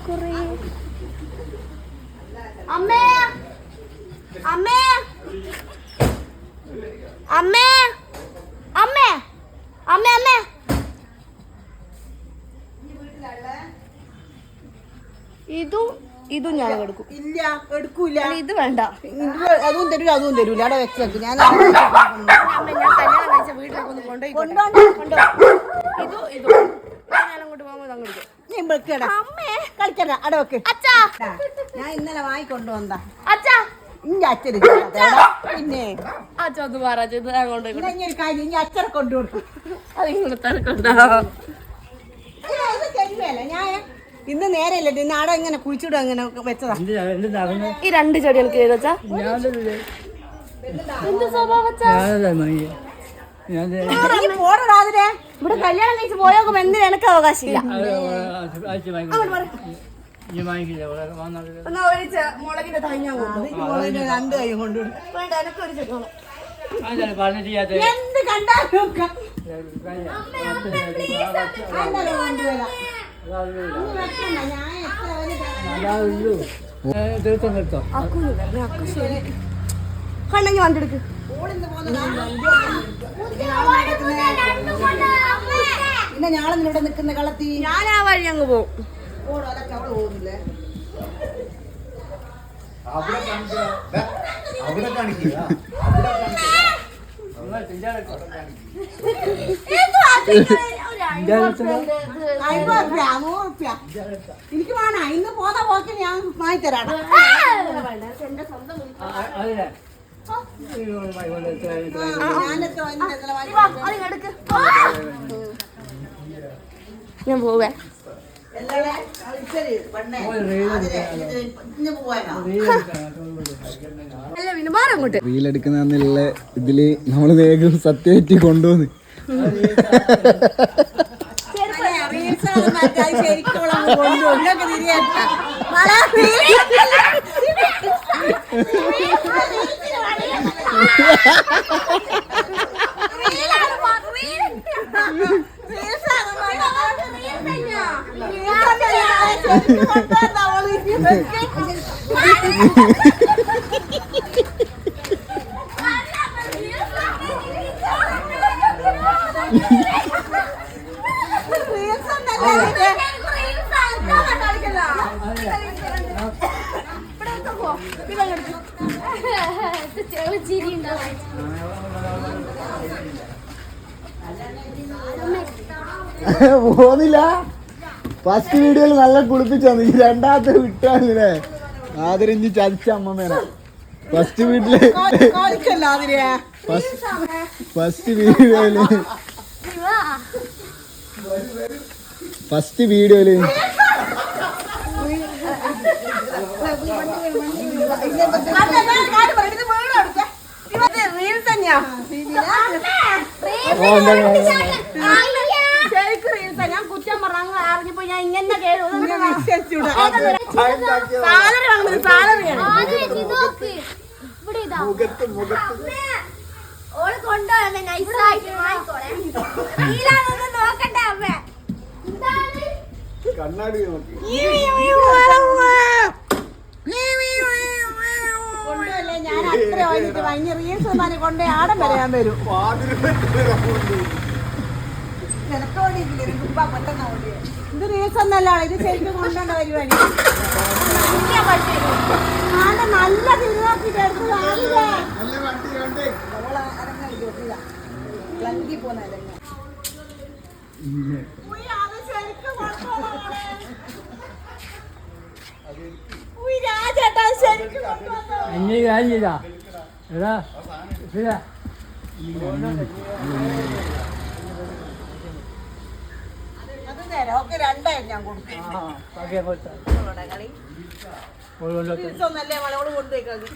കുറേ അമ്മേ അമ്മേ അമ്മേ അമ്മേ അമ്മേ അമ്മേ ഇതും ഞാൻ എടുക്കും. ഇല്ല എടുക്കൂല. ഇത് വേണ്ട. അതും തരൂല അതും തരൂല. അവിടെ വെച്ചേക്ക്. ഞാൻ കല്യാണം കഴിച്ച വീട്ടിലേക്ക് ഒന്ന് കൊണ്ടുപോയി കളിക്കണ്ട. അവിടെ വെക്ക്. ഞാൻ ഇന്നലെ വാങ്ങിക്കൊണ്ടുവന്നാ ഇന്റെ അച്ഛന്. പിന്നെ ഒരു കാര്യം ഇനി അച്ഛനെ കൊണ്ടുകൊടുക്കും. ഞാൻ ഇന്ന് നേരല്ല ഇന്ന് ആടെ ഇങ്ങനെ കുഴിച്ചിടും അങ്ങനെ വെച്ചതാ. ഈ രണ്ട് ചെടി എനിക്ക് പോടാതിരെ ഇവിടെ കല്യാണം കഴിച്ച് പോയോക്കും എന്തിനും എനിക്ക് അവകാശമില്ല. മുളകിന്റെ തൈ ഞാൻ രണ്ട് കൈ കൊണ്ടുവിടും. വേണ്ട എനിക്കൊരു ചെടി എന്ത് കണ്ടാലും കണ്ണങ്ങി വണ്ടെടുക്ക്. പിന്നെ ഞാളെ ഇവിടെ നിൽക്കുന്ന കളത്തി ഞാൻ ആ വഴി അങ്ങ് പോവും. പോകുന്നില്ലേ എനിക്ക് വേണം. ഇന്ന് പോന്ന പോക്ക് ഞാൻ വാങ്ങിത്തരാം. ഞാൻ പോവേ. റീലെടുക്കുന്ന ഇതില് നമ്മള് വേഗം സത്യമായിട്ട് കൊണ്ടുവന്ന് പോന്നില്ല. ഫസ്റ്റ് വീഡിയോയിൽ നല്ല കുളിപ്പിച്ചു ഈ രണ്ടാമത്തെ വിട്ടാണില്ലേ ആദരഞ്ഞ് ചതിച്ച അമ്മമ്മേനെ. ഫസ്റ്റ് വീട്ടില് ഫസ്റ്റ് വീഡിയോയില് ഞാൻ കുറ്റം പറഞ്ഞു അറിഞ്ഞപ്പോ ഞാൻ ഇങ്ങനെ നോക്കട്ടെ അമ്മ കണ്ണാടി നോക്കി ഞാൻ അത്ര ഭയങ്കര റീൽസ് കൊണ്ട് ആടം വരാൻ വരും. ഇത് റീൽസ് ഒന്നല്ല, ഇത് ശരിക്കും കൊണ്ടുണ്ട പരിപാടി. നല്ല തിരുവാക്കിട്ട് രണ്ടായിരം ഞാൻ കൊടുക്കും. കൊണ്ടുപോയിക്കാതെ